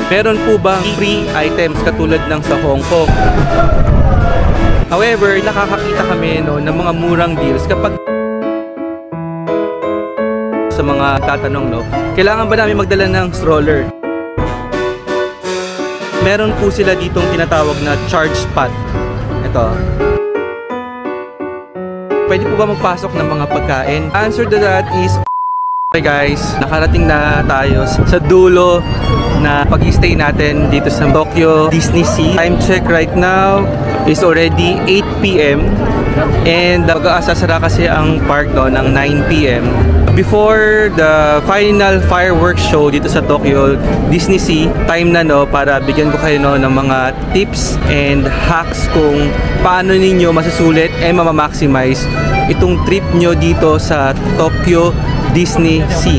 Meron po bang free items katulad ng sa Hong Kong? However, nakakakita kami ng mga murang deals kapag sa mga tatanong, kailangan ba namin magdala ng stroller? Meron po sila ditong tinatawag na charge spot. Ito. Pwede po ba magpasok ng mga pagkain? Answer to that is okay guys, nakarating na tayo sa dulo na pag-stay natin dito sa Tokyo Disney Sea. Time check right now is already 8 PM and mag-aasasara kasi ang park ng 9 PM. Before the final fireworks show dito sa Tokyo Disney Sea, time na para bigyan ko kayo ng mga tips and hacks kung paano ninyo masusulit and mamamaximize itong trip nyo dito sa Tokyo Disney Sea.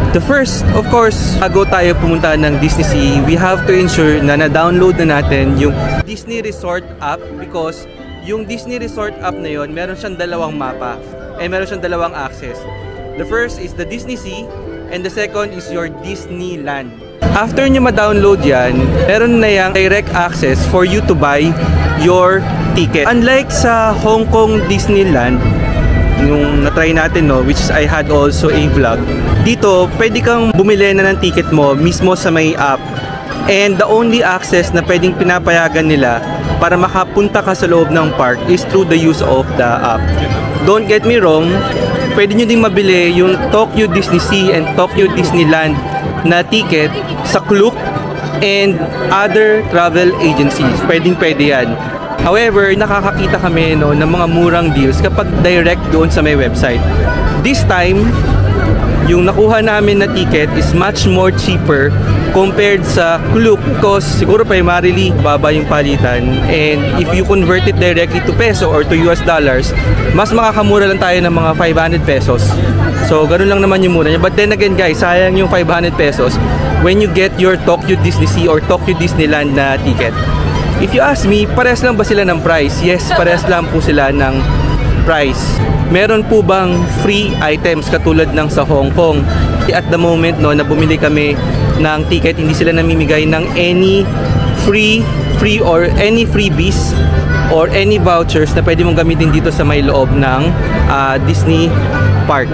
The first, of course, bago tayo pumunta ng Disney Sea, we have to ensure na na-download na natin yung Disney Resort app because yung Disney Resort app na yon, meron siyang dalawang mapa and meron siyang dalawang access. The first is the Disney Sea and the second is your Disneyland. After nyo ma-download yan, meron na yung direct access for you to buy your ticket. Unlike sa Hong Kong Disneyland, yung na-try natin which is I had also a vlog, dito pwede kang bumili na ng ticket mo mismo sa may app and the only access na pwedeng pinapayagan nila para makapunta ka sa loob ng park is through the use of the app. Don't get me wrong, pwede nyo ding mabili yung Tokyo Disney Sea and Tokyo Disneyland na ticket sa Klook and other travel agencies. Pwede yan. However, nakakakita kami ng mga murang deals kapag direct doon sa may website. This time, yung nakuha namin na ticket is much more cheaper compared sa Klook because siguro primarily baba yung palitan, and if you convert it directly to peso or to US dollars, mas makakamura lang tayo ng mga 500 pesos. So ganun lang naman yung mura niya. But then again guys, sayang yung 500 pesos when you get your Tokyo Disney Sea or Tokyo Disneyland na ticket. If you ask me, parehas lang ba sila ng price? Yes, parehas lang po sila ng price. Meron po bang free items katulad ng sa Hong Kong? At the moment na bumili kami ng ticket, hindi sila namimigay ng any free or any freebies or any vouchers na pwede mong gamitin dito sa may loob ng Disney Park.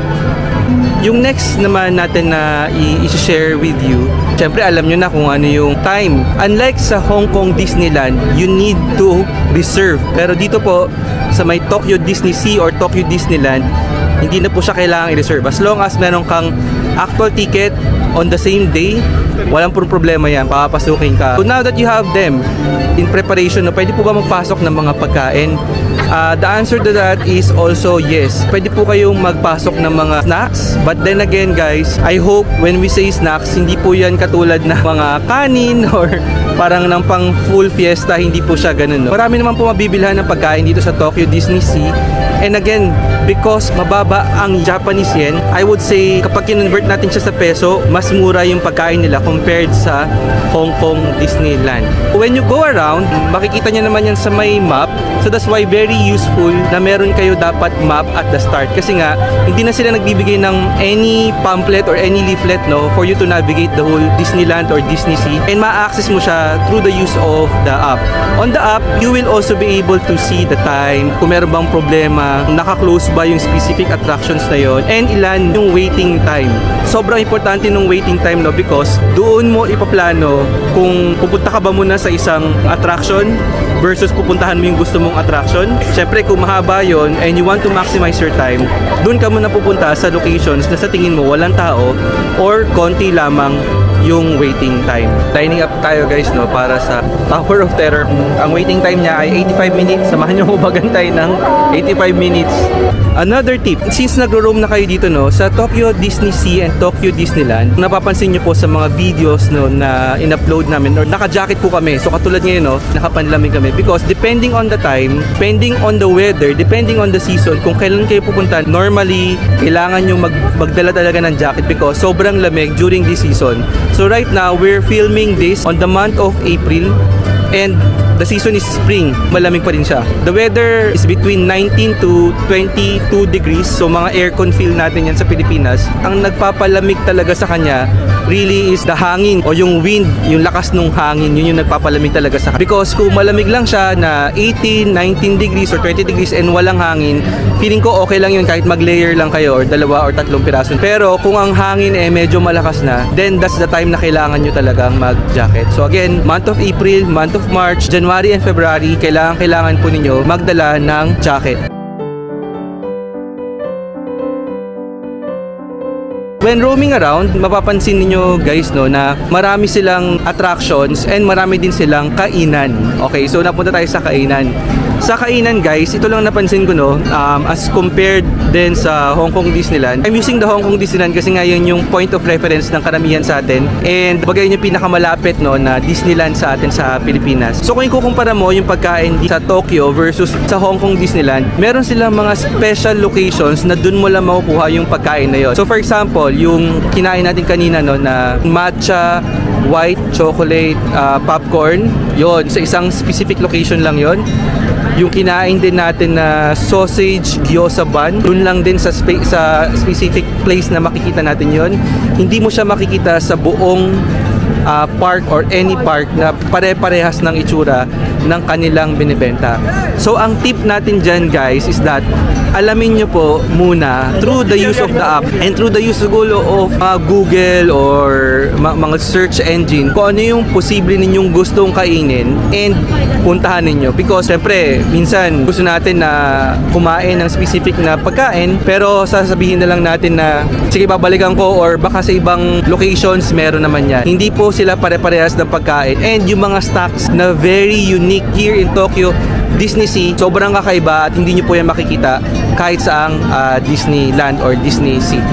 Yung next naman natin na i-share with you, syempre alam nyo na kung ano yung time. Unlike sa Hong Kong Disneyland, you need to reserve. Pero dito po, sa may Tokyo Disney Sea or Tokyo Disneyland, hindi na po siya kailangang i-reserve. As long as meron kang actual ticket on the same day, walang problema yan, papapasukin ka. So now that you have them in preparation, pwede po ba magpasok ng mga pagkain? The answer to that is also yes. Pwede po kayong magpasok ng mga snacks. But then again guys, I hope when we say snacks, hindi po yan katulad na mga kanin or parang ng pang full fiesta, hindi po siya ganun. Marami naman po mabibilhan ng pagkain dito sa Tokyo Disney Sea. And again, because mababa ang Japanese yen, I would say kapag kinonvert natin siya sa peso, mas mura yung pagkain nila compared sa Hong Kong Disneyland. When you go around, makikita nyo naman yan sa may map. So that's why very useful na meron kayo dapat map at the start. Kasi nga, hindi na sila nagbibigay ng any pamphlet or any leaflet for you to navigate the whole Disneyland or Disney Sea. And ma-access mo siya through the use of the app. On the app, you will also be able to see the time, kung meron bang problema, naka-close ba yung specific attractions na yon, and ilan yung waiting time. Sobrang importante nung waiting time because doon mo ipaplano kung pupunta ka ba muna sa isang attraction versus pupuntahan mo yung gusto mong attraction. Syempre kung mahaba yon and you want to maximize your time, doon ka muna pupunta sa locations na sa tingin mo walang tao or konti lamang yung waiting time. Lining up tayo guys para sa Tower of Terror. Ang waiting time niya ay 85 minutes. Samahan niyo ko magantay ng 85 minutes. Another tip, since nagro-roam na kayo dito sa Tokyo Disney Sea and Tokyo Disneyland, napapansin niyo po sa mga videos na in-upload namin or naka-jacket po kami. So katulad ngayon nakapanlamig kami because depending on the time, depending on the weather, depending on the season, kung kailan kayo pupunta, normally kailangan niyo magdala talaga ng jacket because sobrang lamig during this season. So right now, we're filming this on the month of April And the season is spring, malamig pa rin siya. The weather is between 19 to 22 degrees, so mga aircon feel natin yan sa Pilipinas. Ang nagpapalamig talaga sa kanya really is the hangin o yung wind, yung lakas ng hangin, yun yung nagpapalamig talaga sa kanya. Because kung malamig lang siya na 18, 19 degrees or 20 degrees and walang hangin, feeling ko okay lang yun kahit mag-layer lang kayo or 2 or 3 piraso. Pero kung ang hangin medyo malakas na, then that's the time na kailangan nyo talagang mag-jacket. So again, month of April, month of March, January and February, kailangan po ninyo magdala ng jacket. When roaming around, mapapansin niyo guys no na marami silang attractions and marami din silang kainan. Okay, so napunta tayo sa kainan. Sa kainan guys, ito lang napansin ko no, as compared din sa Hong Kong Disneyland. I'm using the Hong Kong Disneyland kasi ngayon yung point of reference ng karamihan sa atin and bagay yung pinakamalapit no na Disneyland sa atin sa Pilipinas. So kung ikukumpara mo yung pagkain sa Tokyo versus sa Hong Kong Disneyland, meron silang mga special locations na dun mo lang makukuha yung pagkain na yon. So for example, yung kinain natin kanina no na matcha, white chocolate, popcorn, yon sa isang specific location lang yon. Yung kinain din natin na sausage gyoza bun, dun lang din sa specific place na makikita natin yon. Hindi mo siya makikita sa buong park or any park na pare-parehas ng itsura ng kanilang binibenta. So ang tip natin dyan guys is that alamin nyo po muna through the use of the app and through the use of Google or mga search engine kung ano yung posible ninyong gustong kainin and puntahan ninyo. Because syempre, minsan gusto natin na kumain ng specific na pagkain pero sasabihin na lang natin na sige babalikan ko or baka sa ibang locations meron naman yan. Hindi po sila pare-parehas ng pagkain and yung mga snacks na very unique here in Tokyo Disney Sea, sobrang kakaiba at hindi nyo po yan makikita kahit saang Disneyland or Disney Sea.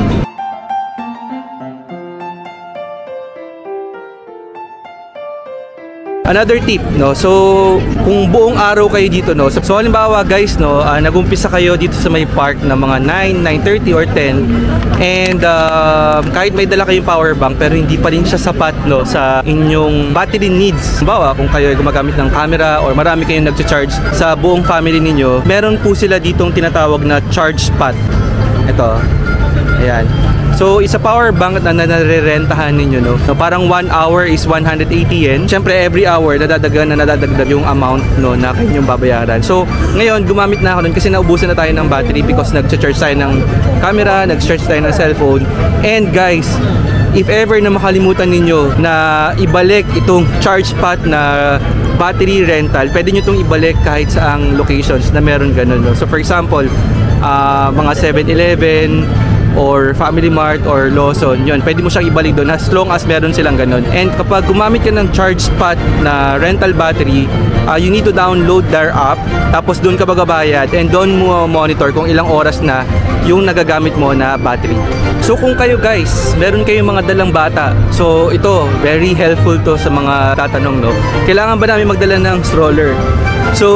Another tip, no? So, kung buong araw kayo dito, no? So halimbawa, guys, no, nag-umpisa kayo dito sa may park na mga 9, 9:30 or 10 and kahit may dala kayong power bank pero hindi pa rin siya sapat, no, sa inyong battery needs. Halimbawa, kung kayo ay gumagamit ng camera or marami kayong nag-charge sa buong family ninyo, meron po sila ditong tinatawag na charge spot. Ito. Ayan. So, isa power bank na nare-rentahan ninyo, no? So, parang 1 hour is 180 yen. Siyempre, every hour, nadadagdag yung amount, no, na kanyang babayaran. So, ngayon, gumamit na ako nun kasi naubusan na tayo ng battery because nag-charge tayo ng camera, nag-charge tayo ng cellphone. And guys, if ever na makalimutan ninyo na ibalik itong charge spot na battery rental, pwede nyo itong ibalik kahit saang locations na meron ganun, no? So, for example, mga 7-Eleven, or Family Mart or Lawson, yun, pwede mo siyang ibalik doon as long as meron silang ganun. And kapag gumamit ka ng charge spot na rental battery, you need to download their app, tapos doon ka magabayad and doon mo monitor kung ilang oras na yung nagagamit mo na battery. So kung kayo guys, meron kayong mga dalang bata, so ito, very helpful to sa mga tatanong, no? Kailangan ba namin magdala ng stroller? So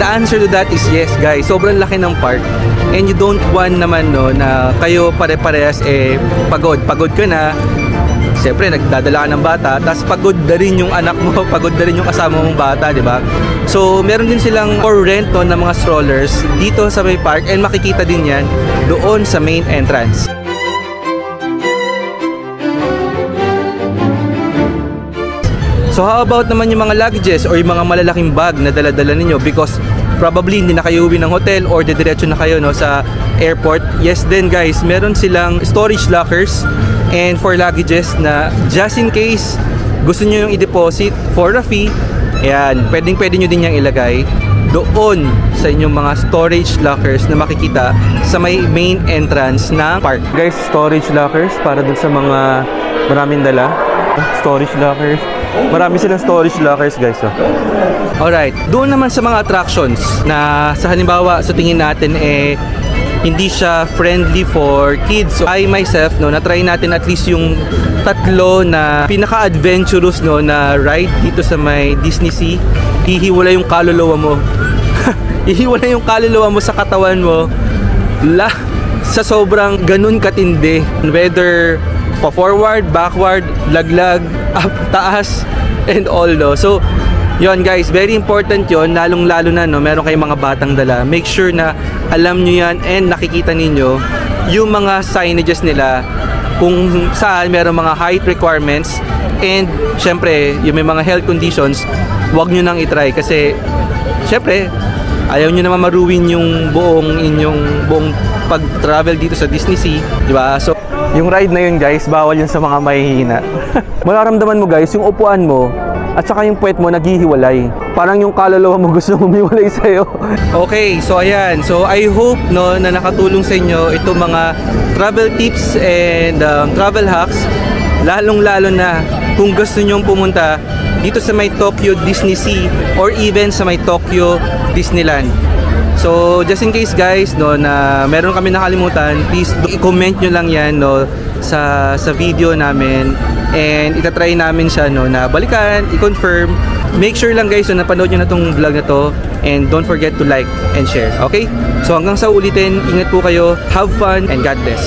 the answer to that is yes guys, sobrang laki ng park and you don't want naman, no, na kayo pare-parehas pagod ka na, siyempre nagdadala ka ng bata, tapos pagod na rin yung anak mo, pagod na rin yung kasama mong bata, di ba? So meron din silang for rent, no, ng mga strollers dito sa may park and makikita din yan doon sa main entrance. So how about naman yung mga luggages or yung mga malalaking bag na dala-dala ninyo because probably hindi na kayo uwi ng hotel or didiretso na kayo, no, sa airport. Yes then guys, meron silang storage lockers and for luggages na just in case gusto nyo yung i-deposit for a fee, ayan, pwede nyo din yung ilagay doon sa inyong mga storage lockers na makikita sa may main entrance ng park. Guys, storage lockers para dun sa mga maraming dala. Storage lockers. Marami silang storage lockers guys, oh. Alright, doon naman sa mga attractions na sa halimbawa sa tingin natin hindi siya friendly for kids. So I myself, no, na-try natin at least yung tatlo na pinaka-adventurous, no, na ride dito sa may Disney Sea. Hihiwala yung kaluluwa mo. Hihiwala yung kaluluwa mo sa katawan mo. Sa sobrang ganun katindi. Whether pa forward, backward, laglag, up, taas, and all, no. So Yon guys, very important yon, lalong-lalo na no, meron kayong mga batang dala. Make sure na alam nyo yan and nakikita ninyo yung mga signages nila kung saan meron mga height requirements and syempre yung may mga health conditions, wag nyo nang itry kasi syempre ayaw nyo naman maruwin yung buong pag-travel dito sa Disney Sea, di ba? So yung ride na yun guys, bawal yun sa mga mahihina. Mararamdaman mo guys, yung upuan mo at saka yung puwet mo naghihiwalay. Parang yung kaluluwa mo gusto humiwalay sa'yo. Okay, so ayan. So I hope no, na nakatulong sa inyo itong mga travel tips and travel hacks. Lalong-lalo na kung gusto nyong pumunta dito sa may Tokyo Disney Sea or even sa may Tokyo Disneyland. So just in case guys no, na meron kami nakalimutan, please i-comment nyo lang yan no, sa video namin and itatry namin siya no, na balikan, i-confirm. Make sure lang guys no, napanood nyo na tong vlog na to and don't forget to like and share. Okay? So hanggang sa ulitin, ingat po kayo, have fun and God bless.